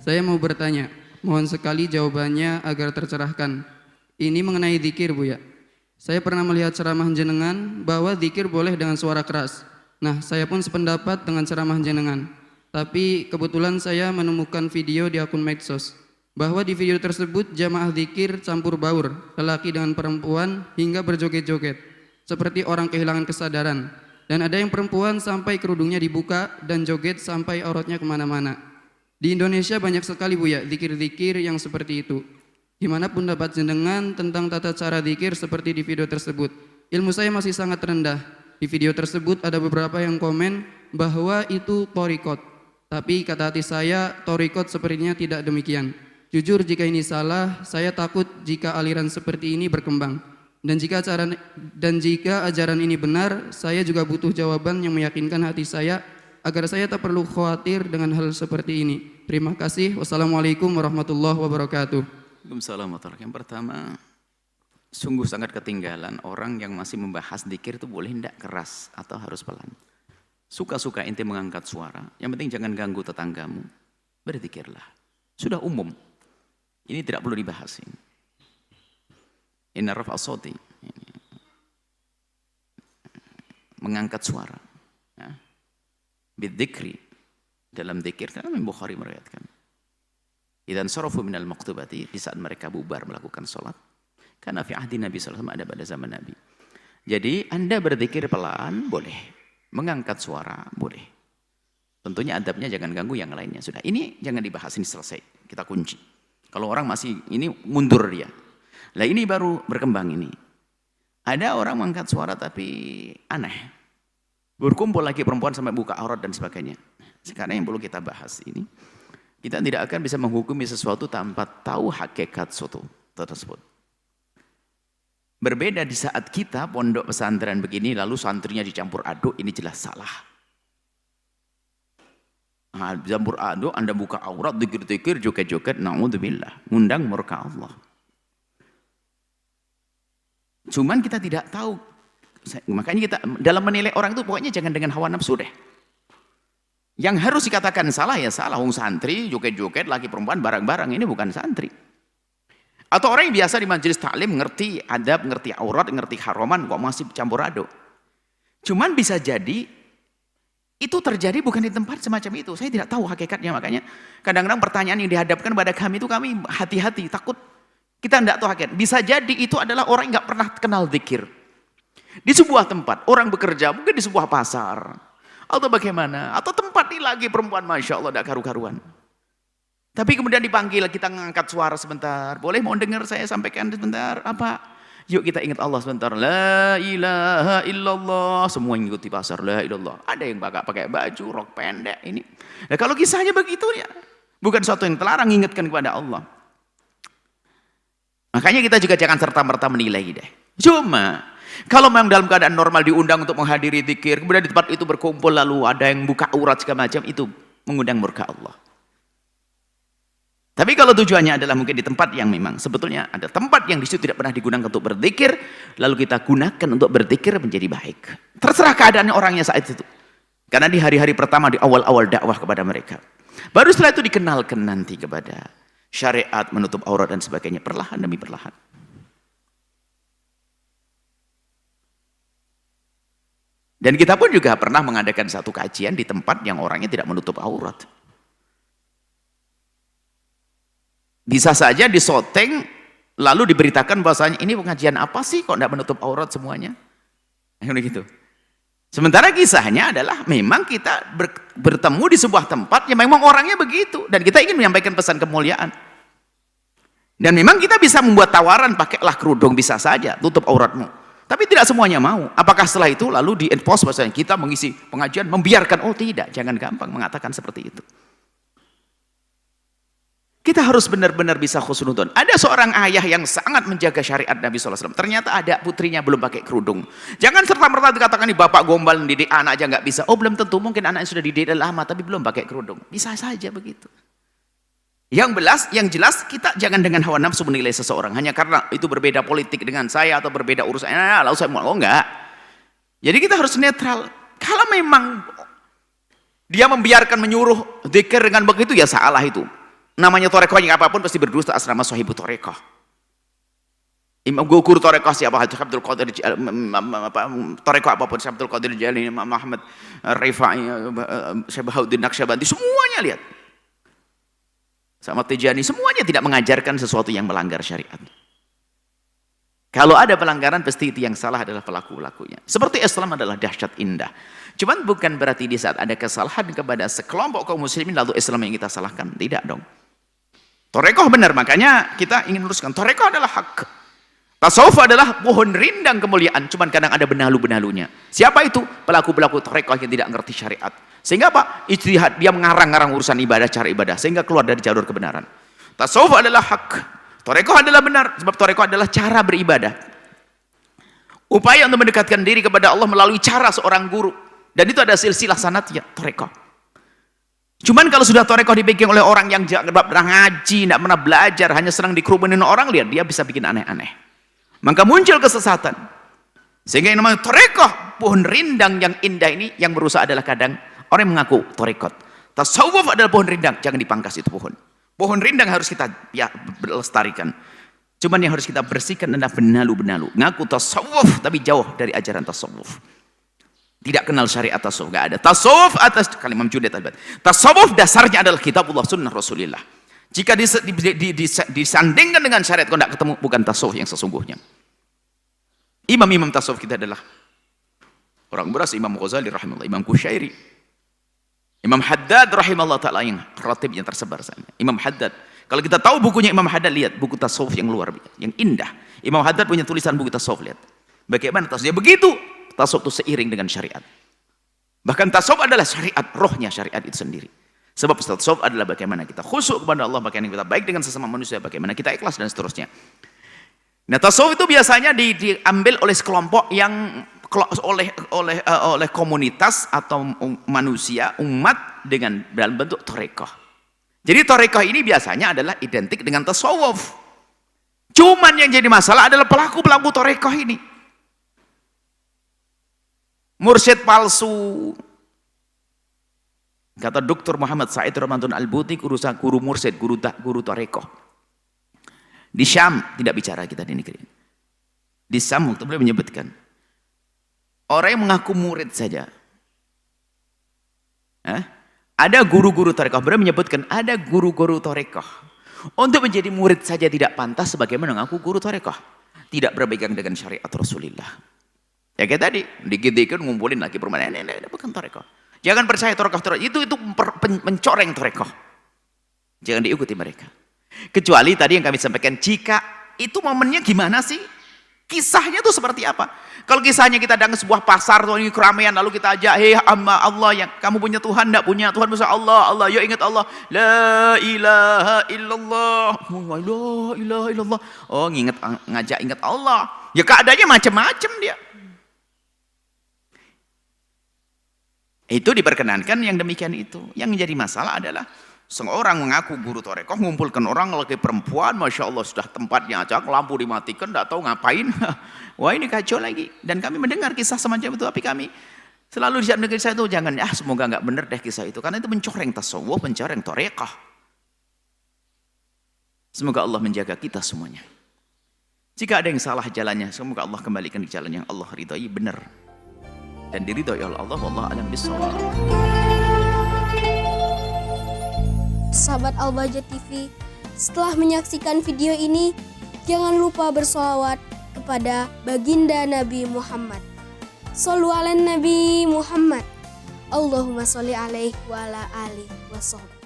Saya mau bertanya, mohon sekali jawabannya agar tercerahkan. Ini mengenai zikir, Buya. Saya pernah melihat ceramah jenengan bahwa zikir boleh dengan suara keras. Nah, saya pun sependapat dengan ceramah jenengan. Tapi kebetulan saya menemukan video di akun medsos bahwa di video tersebut jamaah zikir campur baur, lelaki dengan perempuan hingga berjoget-joget, seperti orang kehilangan kesadaran. Dan ada yang perempuan sampai kerudungnya dibuka dan joget sampai auratnya kemana-mana. Di Indonesia banyak sekali, Buya, zikir-zikir yang seperti itu. Gimana pendapat jenengan tentang tata cara zikir seperti di video tersebut? Ilmu saya masih sangat rendah. Di video tersebut ada beberapa yang komen bahwa itu torikot. Tapi kata hati saya, torikot sepertinya tidak demikian. Jujur jika ini salah, saya takut jika aliran seperti ini berkembang. Dan jika ajaran ini benar, saya juga butuh jawaban yang meyakinkan hati saya agar saya tak perlu khawatir dengan hal seperti ini. Terima kasih. Wassalamualaikum warahmatullahi wabarakatuh. Waalaikumsalam warahmatullahi wabarakatuh. Yang pertama, sungguh sangat ketinggalan orang yang masih membahas zikir itu boleh tidak keras atau harus pelan. Suka-suka ente mengangkat suara, yang penting jangan ganggu tetanggamu. Berzikirlah. Sudah umum. Ini tidak perlu dibahas ini. Inna raf'a shauti. Mengangkat suara. Ya. Bidzikri. Dalam zikir, dalam Bukhari meriwayatkan. Idzan sarafu minal maktubati, di saat mereka bubar melakukan sholat, karena fi ahdi Nabi sallallahu alaihi wasallam, ada pada zaman Nabi. Jadi Anda berzikir pelan boleh, mengangkat suara boleh. Tentunya adabnya jangan ganggu yang lainnya. Sudah, ini jangan dibahas, ini selesai, kita kunci. Kalau orang masih ini mundur dia. Lah ini baru berkembang ini. Ada orang mengangkat suara tapi aneh. Berkumpul lagi perempuan sampai buka aurat dan sebagainya. Sekarang yang perlu kita bahas ini, kita tidak akan bisa menghukumi sesuatu tanpa tahu hakikat suatu tersebut. Berbeda di saat kita pondok pesantren begini, lalu santrinya dicampur aduk, ini jelas salah. Nah, campur aduk, Anda buka aurat, dikir-dikir, joget-joget, na'udzubillah, ngundang murka Allah. Cuman kita tidak tahu, makanya kita dalam menilai orang itu pokoknya jangan dengan hawa nafsu deh. Yang harus dikatakan salah ya salah. Wong santri joget-joget laki perempuan bareng-bareng, ini bukan santri. Atau orang yang biasa di majelis taklim ngerti adab, ngerti aurat, ngerti haraman, kok masih campur aduk. Cuman bisa jadi itu terjadi bukan di tempat semacam itu. Saya tidak tahu hakikatnya, makanya kadang-kadang pertanyaan yang dihadapkan pada kami itu kami hati-hati, takut kita tidak tahu hakikat. Bisa jadi itu adalah orang yang nggak pernah kenal zikir. Di sebuah tempat orang bekerja, mungkin di sebuah pasar. Atau bagaimana? Atau tempat ini lagi perempuan, Masya Allah, tidak karu-karuan. Tapi kemudian dipanggil, kita ngangkat suara sebentar. Boleh mau dengar saya sampaikan sebentar? Apa? Yuk kita ingat Allah sebentar. La ilaha illallah. Semua mengikuti pasar. La ilallah. Ada yang pakai baju, rok pendek. Ini. Nah, kalau kisahnya begitu ya. Bukan sesuatu yang terlarang, ingatkan kepada Allah. Makanya kita juga jangan serta-merta menilai deh. Cuma kalau memang dalam keadaan normal diundang untuk menghadiri zikir, kemudian di tempat itu berkumpul lalu ada yang buka aurat segala macam, itu mengundang murka Allah. Tapi kalau tujuannya adalah mungkin di tempat yang memang sebetulnya ada tempat yang di situ tidak pernah digunakan untuk berzikir, lalu kita gunakan untuk berzikir menjadi baik. Terserah keadaannya orangnya saat itu. Karena di hari-hari pertama di awal-awal dakwah kepada mereka. Baru setelah itu dikenalkan nanti kepada syariat menutup aurat dan sebagainya, perlahan demi perlahan. Dan kita pun juga pernah mengadakan satu kajian di tempat yang orangnya tidak menutup aurat. Bisa saja disoteng, lalu diberitakan bahwasanya ini pengajian apa sih kok tidak menutup aurat semuanya? Gitu. Sementara kisahnya adalah memang kita bertemu di sebuah tempat yang memang orangnya begitu. Dan kita ingin menyampaikan pesan kemuliaan. Dan memang kita bisa membuat tawaran, pakailah kerudung, bisa saja, tutup auratmu. Tapi tidak semuanya mau. Apakah setelah itu lalu di-enforce bahwasanya kita mengisi pengajian membiarkan? Oh tidak, jangan gampang mengatakan seperti itu. Kita harus benar-benar bisa khusnudon. Ada seorang ayah yang sangat menjaga syariat Nabi SAW. Ternyata ada putrinya belum pakai kerudung. Jangan serta-merta dikatakan nih bapak gombal mendidik anak aja nggak bisa. Oh belum tentu, mungkin anaknya sudah dididik lama tapi belum pakai kerudung. Bisa saja begitu. Yang jelas kita jangan dengan hawa nafsu menilai seseorang hanya karena itu berbeda politik dengan saya atau berbeda urusan. Lalu saya mau enggak. Jadi kita harus netral. Kalau memang dia membiarkan menyuruh zikir dengan begitu ya salah itu. namanya torekohnya apapun pasti berdusta atas nama sahibu torekoh. Imam guru torekoh siapa? Haji Abdul Qadir, torekoh apapun, Syekh Abdul Qadir Jalani, Imam Ahmad Rifai, Syekh Bahauddin Naqsyabandi, semuanya lihat. Sama Tijani, semuanya tidak mengajarkan sesuatu yang melanggar syariat. Kalau ada pelanggaran, pasti itu yang salah adalah pelaku-pelakunya. Seperti Islam adalah dahsyat indah. Cuman bukan berarti di saat ada kesalahan kepada sekelompok kaum muslimin, lalu Islam yang kita salahkan. Tidak dong. Torekoh benar, makanya kita ingin luruskan. Torekoh adalah hak. Tasawuf adalah pohon rindang kemuliaan, cuman kadang ada benalu-benalunya. Siapa itu? Pelaku-pelaku torekoh yang tidak ngerti syariat. Sehingga apa? Ijtihad, dia mengarang-arang urusan ibadah, cara ibadah, sehingga keluar dari jalur kebenaran. Tasawuf adalah hak. Torekoh adalah benar, sebab torekoh adalah cara beribadah. Upaya untuk mendekatkan diri kepada Allah melalui cara seorang guru. Dan itu ada silsilah sanatnya, torekoh. Cuman kalau sudah torekoh dibikin oleh orang yang tidak pernah ngaji, tidak pernah belajar, hanya senang dikerumunin orang, lihat dia bisa bikin aneh-aneh. Maka muncul kesesatan. Sehingga yang namanya torekoh, pohon rindang yang indah ini, yang merusak adalah kadang orang yang mengaku torekot. Tasawuf adalah pohon rindang, jangan dipangkas itu pohon. Pohon rindang harus kita lestarikan. Cuman yang harus kita bersihkan adalah benalu-benalu. Ngaku tasawuf, tapi jauh dari ajaran tasawuf. Tidak kenal syariat tasawuf, gak ada. Tasawuf atas kalimat Junaid Al-Baghdadi. Tasawuf dasarnya adalah kitabullah sunnah Rasulullah. Jika disandingkan dengan syariat, kau tidak ketemu, bukan tasawuf yang sesungguhnya. Imam-imam tasawuf kita adalah orang beras, Imam Ghazali rahimahullah, Imam Kusyairi, Imam Haddad rahimahullah ta'ala, yang ratibnya tersebar sana. Imam Haddad, kalau kita tahu bukunya Imam Haddad, lihat buku tasawuf yang luar biasa, yang indah. Imam Haddad punya tulisan buku tasawuf, lihat bagaimana tasawuf. Dia begitu, tasawuf itu seiring dengan syariat. Bahkan tasawuf adalah syariat, rohnya syariat itu sendiri. Sebab tasawuf adalah bagaimana kita khusyuk kepada Allah, bagaimana kita baik dengan sesama manusia, bagaimana kita ikhlas dan seterusnya. Nah, tasawuf itu biasanya diambil oleh sekelompok yang oleh komunitas atau manusia, umat, dengan dalam bentuk torekoh. Jadi torekoh ini biasanya adalah identik dengan tasawuf. Cuman yang jadi masalah adalah pelaku-pelaku torekoh ini. Mursyid palsu. Kata Dr. Muhammad Said Ramadan Al-Buti, guru mursyid, guru torekoh. Di Syam, tidak bicara kita di negeri. Di Syam, waktu beliau menyebutkan, orang yang mengaku murid saja. Ada guru-guru torekoh. Beliau menyebutkan, ada guru-guru torekoh. Untuk menjadi murid saja tidak pantas sebagaimana mengaku guru torekoh. Tidak berpegang dengan syariat Rasulullah. Ya kayak tadi, dikit-dikit ngumpulin lagi permainan. Ini bukan torekoh. Jangan percaya torekoh itu mencoreng torekoh. Jangan diikuti mereka. Kecuali tadi yang kami sampaikan, jika itu momennya gimana sih? Kisahnya itu seperti apa? Kalau kisahnya kita datang ke sebuah pasar, ini keramaian, lalu kita ajak, hei amma Allah, yang kamu punya Tuhan, tidak punya Tuhan, besar Allah, Allah, yuk ingat Allah, la ilaha illallah, la ilaha illallah. Oh, ngajak ingat Allah. Ya keadaannya macam-macam dia. Itu diperkenankan yang demikian itu. Yang menjadi masalah adalah seorang mengaku guru torekoh, ngumpulkan orang lagi perempuan, Masya Allah sudah tempatnya acak, lampu dimatikan, tidak tahu ngapain. Wah ini kacau lagi. Dan kami mendengar kisah semacam itu, tapi kami selalu di negeri saya itu jangan, semoga nggak benar deh kisah itu. Karena itu mencoreng tasawuf, mencoreng torekoh. Semoga Allah menjaga kita semuanya. Jika ada yang salah jalannya, semoga Allah kembalikan di jalan yang Allah ridhai benar. Dan diridhoi oleh Allah, wallahu a'lam bishawab. Sahabat Al-Bahjah TV, setelah menyaksikan video ini, jangan lupa bersolawat kepada baginda Nabi Muhammad. Shollu ala Nabi Muhammad. Allahumma sholli alaihi wa ala alihi wa sahbihi.